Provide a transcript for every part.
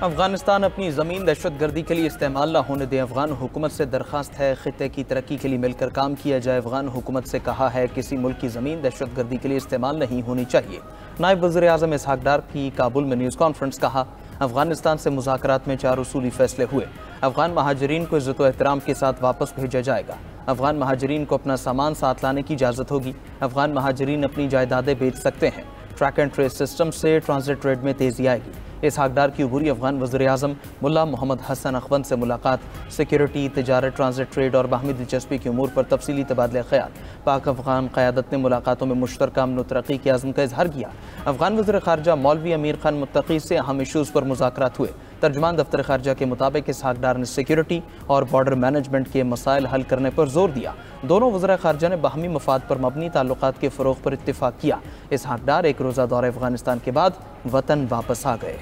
अफगानिस्तान अपनी ज़मीन दहशत गर्दी के लिए इस्तेमाल न होने दें। अफगान हुकूमत से दरख्वास्त है खित्ते की तरक्की के लिए मिलकर काम किया जाए। अफगान हुकूमत से कहा है किसी मुल्क की ज़मीन दहशत गर्दी के लिए इस्तेमाल नहीं होनी चाहिए। नायब वज़ीर आज़म इसहाक डार की काबुल में न्यूज़ कॉन्फ्रेंस। कहा अफगानिस्तान से मुज़ाकरात में 4 उसूली फैसले हुए। अफगान महाजरीन को इज़्ज़त व एहतराम के साथ वापस भेजा जाएगा। अफगान महाजरीन को अपना सामान साथ लाने की इजाज़त होगी। अफगान महाजरीन अपनी जायदादें बेच सकते हैं। ट्रैक एंड ट्रेस सिस्टम से ट्रांजिट ट्रेड में तेज़ी आएगी। इसहाक डार की अबूरी अफगान वज़ीर आज़म मुल्ला मोहम्मद हसन अखवंद से मुलाकात। सिक्योरिटी, तिजारत, ट्रांजिट ट्रेड और बाहमी दिलचस्पी की उमूर पर तफसीली तबादले ख्याल। पाक अफगान क़यादत ने मुलाकातों में मुश्तरका अमन व तरक्की के आज़म का इजहार किया। अफगान वज़ीर ख़ारजा मौलवी अमीर खान मुत्तकी से अहम इशूज़ पर मुज़ाकरात हुए। तर्जुमान दफ्तर ख़ारजा के मुताबिक इसहाक डार ने सिक्योरिटी और बॉर्डर मैनेजमेंट के मसाइल हल करने पर जोर दिया। दोनों वज़ीर ख़ारजा ने बाहमी मफाद पर मबनी ताल्लुकात के फ़रोग़ पर इत्तिफ़ाक़ किया। इसहाक डार एक रोज़ा दौरे अफ़गानिस्तान के बाद वतन वापस आ गए।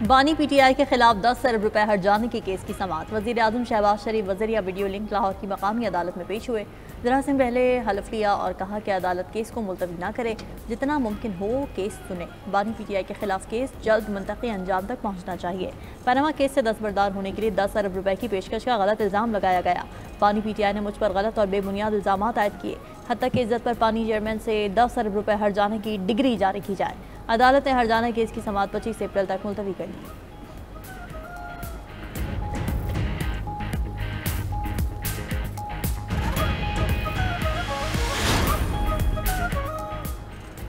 बानी पीटीआई के खिलाफ 10 अरब रुपए हट जाने के केस की समाअत। वज़ीर आज़म शहबाज शरीफ वज़रिया वीडियो लिंक लाहौर की मकामी अदालत में पेश हुए। ज़रा से पहले हलफ लिया और कहा कि अदालत केस को मुलतवी ना करे, जितना मुमकिन हो केस सुने। बानी पीटीआई के खिलाफ केस जल्द मुंतकी अंजाम तक पहुँचना चाहिए। पनामा केस से दस्तबरदार होने के लिए 10 अरब रुपए की पेशकश का गलत इल्ज़ाम लगाया गया। बानी पीटीआई ने मुझ पर गलत और बेबुनियाद इल्ज़ाम आयद किए। हत्ता कि इज्जत पर पानी चेयरमैन से 10 अरब रुपए हट जाने की डिग्री जारी की जाए। अदालत ने हट जाने केस की समाअत 25 अप्रैल तक मुलतवी कर दी।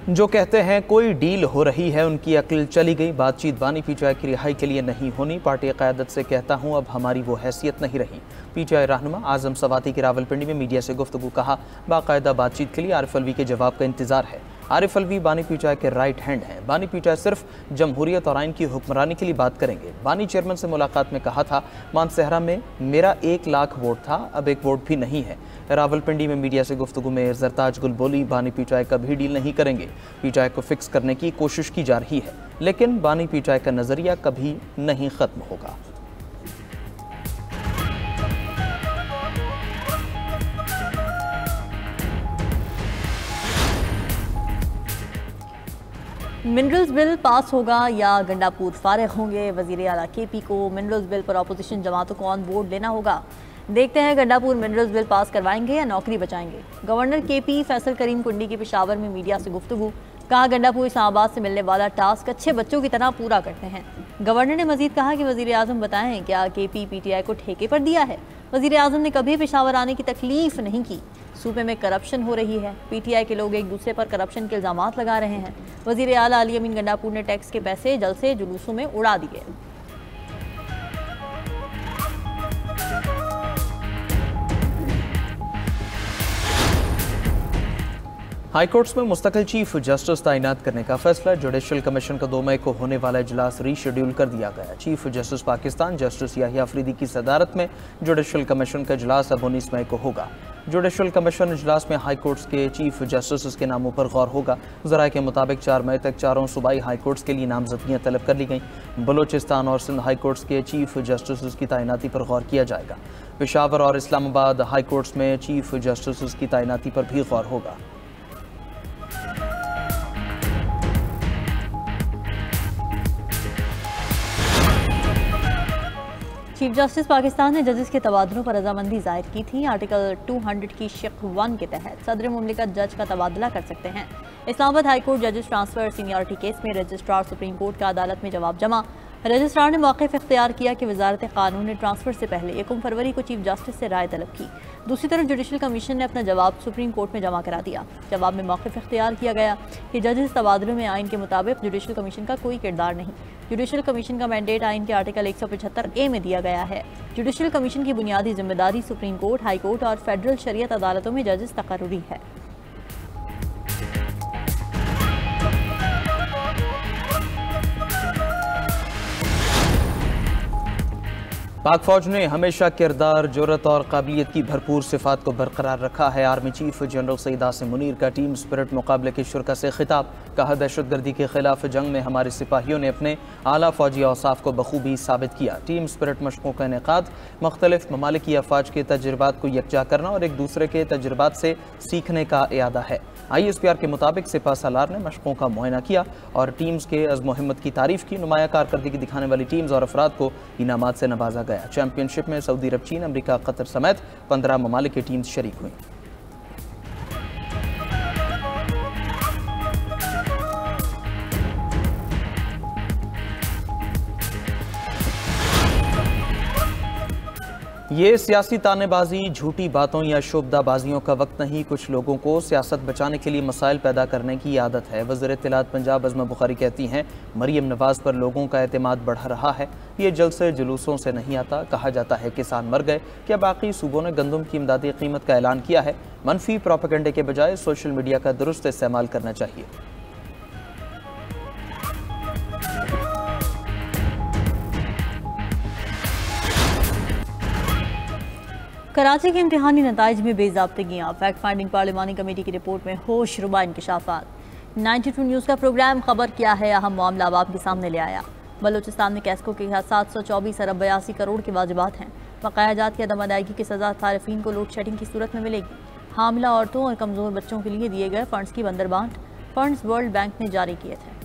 जो कहते हैं कोई डील हो रही है उनकी अक्ल चली गई। बातचीत बानी पीटीआई की रिहाई के लिए नहीं होनी। पार्टी क़यादत से कहता हूं अब हमारी वो हैसियत नहीं रही। पीटीआई रहनुमा आज़म सवाती की रावलपिंडी में मीडिया से गुफ्तगू। कहा बाकायदा बातचीत के लिए आरिफ अलवी के जवाब का इंतजार है। आरिफ अलवी बानी पीटीआई के राइट हैंड हैं। बानी पीटीआई सिर्फ जमहूरियत और आइन की हुक्मरानी के लिए बात करेंगे। बानी चेयरमैन से मुलाकात में कहा था मानसहरा में मेरा 1 लाख वोट था, अब 1 वोट भी नहीं है। रावलपिंडी में मीडिया से गुफ्तगू में जरताज गुल बोली बानी पीटीआई कभी डील नहीं करेंगे। पीटीआई को फिक्स करने की कोशिश की जा रही है, लेकिन बानी पीटीआई का नजरिया कभी नहीं खत्म होगा। मिनरल्स बिल पास होगा या गंडापुर फारिग होंगे? वज़ीर आला केपी को मिनरल्स बिल पर अपोजिशन जमातों को ऑन बोर्ड लेना होगा। देखते हैं गंडापुर मिनरल्स बिल पास करवाएंगे या नौकरी बचाएंगे। गवर्नर केपी फैसल करीम कुंडी की पेशावर में मीडिया से गुफ्तगू। कहा गंडापुर इस्लामाबाद से मिलने वाला टास्क अच्छे बच्चों की तरह पूरा करते हैं। गवर्नर ने मजीद कहा कि वज़ीर आज़म बताएं क्या केपी पीटीआई को ठेके पर दिया है? वज़ीर आज़म ने कभी पेशावर आने की तकलीफ नहीं की। सूबे में करप्शन हो रही है, पीटीआई के लोग एक दूसरे पर करप्शन के इल्ज़ामात लगा रहे हैं। वज़ीर आला अली अमीन गंडापुर ने टैक्स के पैसे जलसे जुलूसों में उड़ा दिए। हाईकोर्ट्स में मुस्तकिल चीफ जस्टिस तैनात करने का फैसला। जुडिशल कमीशन का 2 मई को होने वाला इजलास रीशेड्यूल कर दिया गया। Chief justice Pakistan justice Yahya Afridi की सदारत में जुडिशल कमीशन का इजलास अब 19 मई को होगा। जुडिशल कमीशन इजलास में हाई कोर्ट्स के चीफ जस्टिस के नामों पर गौर होगा। ज़राए के मुताबिक 4 मई तक 4 सूबाई हाई कोर्ट्स के लिए नामजदगियाँ तलब कर ली गई। बलोचिस्तान और सिंध हाई कोर्ट्स के चीफ जस्टिस की तैनाती पर गौर किया जाएगा। पेशावर और इस्लामाबाद हाई कोर्ट्स में चीफ जस्टिस की तैनाती पर भी गौर होगा। चीफ जस्टिस पाकिस्तान ने जजेस के तबादलों पर रजामंदी जाहिर की थी। आर्टिकल 200 की शिक 1 के तहत सदर मुमलिकत जज का तबादला कर सकते हैं। इस्लामाबाद हाई कोर्ट जजेस ट्रांसफर सीनियरिटी केस में रजिस्ट्रार सुप्रीम कोर्ट का अदालत में जवाब जमा। रजिस्ट्रार ने मौक़िफ़ इख्तियार किया कि वजारत कानून ने ट्रांसफ़र से पहले 1 फरवरी को चीफ जस्टिस से राय तलब की। दूसरी तरफ जुडिशल कमीशन ने अपना जवाब सुप्रीम कोर्ट में जमा करा दिया। जवाब में मौक़िफ़ इख्तियार किया गया कि जजेस तबादलों में आइन के मुताबिक जुडिशल कमीशन का कोई किरदार नहीं। जुडिशल कमीशन का मैंडेट आइन के आर्टिकल 175A में दिया गया है। जुडिशल कमीशन की बुनियादी जिम्मेदारी सुप्रीम कोर्ट, हाई कोर्ट और फेडरल शरीयत अदालतों में जजेस तकर्रुरी है। पाक फौज ने हमेशा किरदार, जुर्रत और काबिलियत की भरपूर सिफात को बरकरार रखा है। Army chief general Syed Asim Munir का टीम स्पिरिट मुकाबले के शुरा से खिताब। कहा, दहशतगर्दी के खिलाफ जंग में हमारे सिपाहियों ने अपने आला फौजी औसाफ को बखूबी साबित किया। टीम स्पिरिट मशकों का इनेकाद मुख्तलिफ ममालिक की अफवाज के तजुर्बात को यकजा करना और एक दूसरे के तजुर्बात से सीखने का इरादा है। ISPR के मुताबिक सिपा सालार ने मशकों का मुआयना किया और टीम्स के अज़्म हिम्मत की तारीफ की। नुमाया कारकर्दगी दिखाने वाली टीम्स और अफराद को इनामात से नवाजा गया। चैंपियनशिप में सऊदी अरब, चीन, अमरीका, कतर समेत 15 ममालिक की टीम्स शरीक हुई। ये सियासी तानेबाजी, झूठी बातों या शोबदाबाजियों का वक्त नहीं। कुछ लोगों को सियासत बचाने के लिए मसाइल पैदा करने की आदत है। वज़ीर इत्तलात पंजाब अज़मा बुखारी कहती हैं, मरीम नवाज पर लोगों का एतमाद बढ़ रहा है। ये जलसे जुलूसों से नहीं आता। कहा जाता है किसान मर गए, क्या बाकी सूबों ने गंदम की इमदादी कीमत का ऐलान किया है। मनफी प्रोपेगेंडे के बजाय सोशल मीडिया का दुरुस्त इस्तेमाल करना चाहिए। कराची के इम्तिहानी नताइज में बेज़ाब्तगियाँ, फैक्ट फाइंडिंग पार्लिमानी कमेटी की रिपोर्ट में होश रुबा इंकशाफात। 92 न्यूज़ का प्रोग्राम खबर क्या है अहम मामला अब आपके सामने ले आया। बलूचिस्तान में कैस्को के 724 अरब 82 करोड़ के वाजिबात हैं। बकाया जात की अदम अदायगी की सज़ा सारिफीन को लोड शेडिंग की सूरत में मिलेगी। हामिला औरतों और कमज़ोर बच्चों के लिए दिए गए फंड्स की बंदरबांट। फंड्स वर्ल्ड बैंक ने जारी किए थे।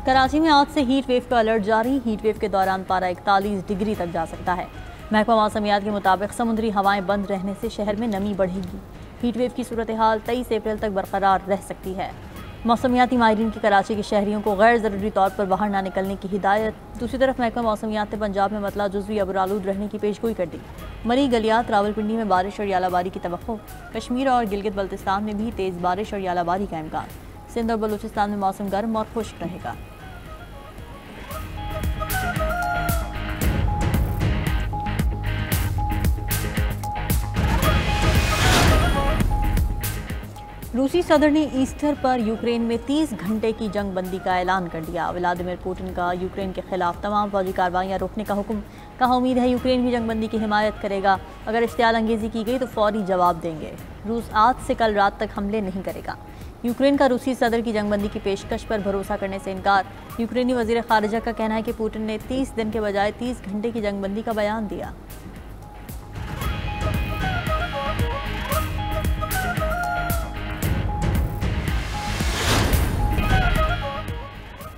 कराची में आज से हीट वेव का अलर्ट जारी। हीट वेव के दौरान पारा 41 डिग्री तक जा सकता है। महकमा मौसमियात के मुताबिक समुद्री हवाएं बंद रहने से शहर में नमी बढ़ेगी। हीट वेव की सूरत हाल 23 अप्रैल तक बरकरार रह सकती है। मौसमियाती माहिरीन की कराची के शहरियों को गैर ज़रूरी तौर पर बाहर ना निकलने की हिदायत। दूसरी तरफ महकमा मौसमियात ने पंजाब में मतला जुज़वी अबरालूद रहने की पेशगोई कर दी। मरी गलियात, रावलपिंडी में बारिश और यालाबारी की तवक्को। कश्मीर और गिलगित बल्तिस्तान में भी तेज़ बारिश और यालाबारी का इम्कान। सिंध और बलूचिस्तान में मौसम गर्म और खुश्क रहेगा। रूसी सदर ने ईस्टर पर यूक्रेन में 30 घंटे की जंग बंदी का ऐलान कर दिया। व्लादिमीर पुतिन का यूक्रेन के खिलाफ तमाम फौजी कार्रवाइयाँ रोकने का हुक्म। कहा, उम्मीद है यूक्रेन भी जंग बंदी की हिमायत करेगा। अगर इश्तियाल अंगेजी की गई तो फौरी जवाब देंगे। रूस आज से कल रात तक हमले नहीं करेगा। यूक्रेन का रूसी सदर की जंग बंदी की पेशकश पर भरोसा करने से इनकार। यूक्रेनी वजीर खारिजा का कहना है कि पुतिन ने 30 दिन के बजाय 30 घंटे की जंग बंदी का बयान दिया।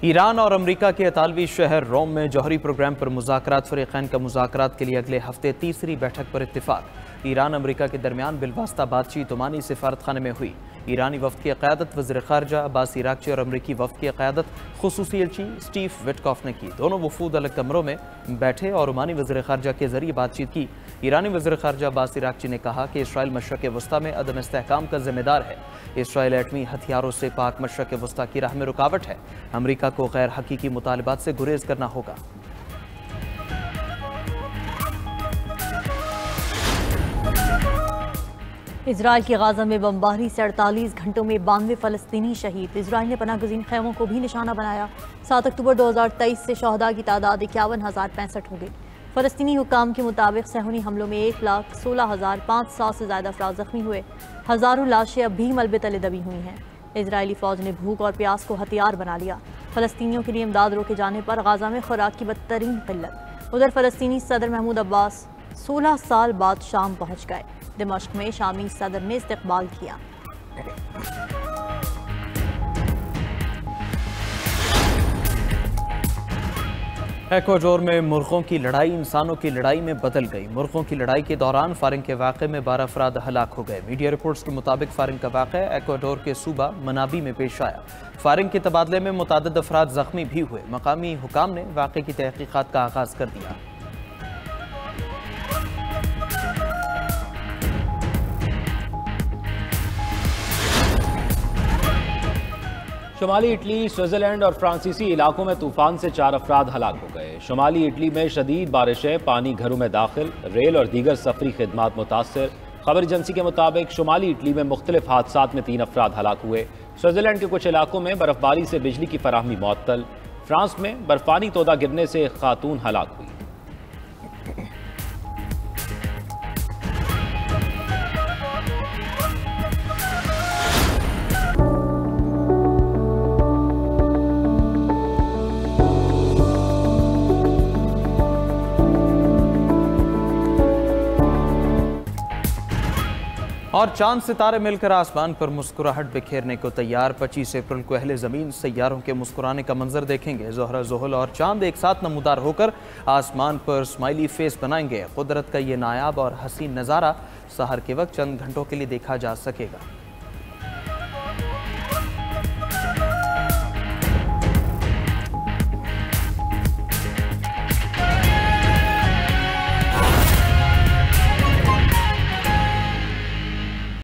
ईरान और अमरीका के इतालवी शहर रोम में जौहरी प्रोग्राम पर मुज़ाकरात। फ़रीक़ैन का मुज़ाकरात के लिए अगले हफ्ते तीसरी बैठक पर इत्तिफ़ाक़। ईरान अमरीका के दरमियान बिलवास्ता बातचीत ओमानी सिफारत खाने में हुई। ईरानी वफ़द की क़यादत वज़ीर ख़ारजा अब्बास इराक़ची और अमरीकी वफ़द की क़यादत ख़ुसूसी एलची स्टीव विटकॉफ़ ने की। दोनों वफ़ूद अलग कमरों में बैठे और ओमानी वज़ीर ख़ारजा के ज़रिए बातचीत की। ईरानी वज़ीर ख़ारजा अब्बास इराक़ची ने कहा कि इसराइल मशरक़ वस्ता में अदम इस्तेहकाम का ज़िम्मेदार है। इसराइल एटमी हथियारों से पाक मशरक़ वस्ता की राह में रुकावट है। अमरीका को गैर हकीकी मुतालिबात से गुरेज करना होगा। इजराइल की गाजा में बमबारी से 48 घंटों में 92 फ़लस्तीनी शहीद। इजराइल ने पनाह गुज़ीन खैमों को भी निशाना बनाया। 7 अक्टूबर 2023 से शहदा की तादाद 51,065 हो गई। फ़लस्तीनी हुक्काम के मुताबिक सहूनी हमलों में 1,16,500 से ज़्यादा अफराद ज़ख्मी हुए। हज़ारों लाशें अब भी मलबे तले दबी हुई हैं। इजरायली फ़ौज ने भूख और प्यास को हथियार बना लिया। फ़लस्तीनियों के लिए इमदाद रोके जाने पर गाजा में खुराक की बदतरीन किल्लत। उधर फ़लस्तीनी सदर महमूद अब्बास 16 साल बाद शाम पहुँच गए। दिमश्क में शामी सदर ने इस्तकबाल किया। एक्वाडोर में मुर्गों की लड़ाई इंसानों की लड़ाई में बदल गई। मुर्गों की लड़ाई के दौरान फायरिंग के वाक़े में 12 अफराद हलाक हो गए। मीडिया रिपोर्ट्स के मुताबिक फायरिंग का वाक़या एक्वाडोर के सूबा मनाबी में पेश आया। फायरिंग के तबादले में मुतादिद अफराद जख्मी भी हुए। मकामी हुकाम ने वाक़े की तहकीकात का आगाज़ कर दिया। शुमाली इटली, स्विट्जरलैंड और फ्रांसीसी इलाकों में तूफान से 4 अफराद हलाक हो गए। शुमाली इटली में शदीद बारिशें, पानी घरों में दाखिल, रेल और दीगर सफरी खिदमात मुतासर। खबर एजेंसी के मुताबिक शुमाली इटली में मुख्तलिफ हादसात में 3 अफराद हलाक हुए। स्विट्जरलैंड के कुछ इलाकों में बर्फबारी से बिजली की फराहमी मुअत्तल। फ्रांस में बर्फानी तोदा गिरने से एक खातून हलाक हुई। और चांद सितारे मिलकर आसमान पर मुस्कुराहट बिखेरने को तैयार। 25 अप्रैल को अहले ज़मीन सैयारों के मुस्कुराने का मंजर देखेंगे। ज़ोहरा, ज़ुहल और चांद एक साथ नमूदार होकर आसमान पर स्माइली फेस बनाएंगे। कुदरत का ये नायाब और हसीन नज़ारा सहर के वक्त चंद घंटों के लिए देखा जा सकेगा।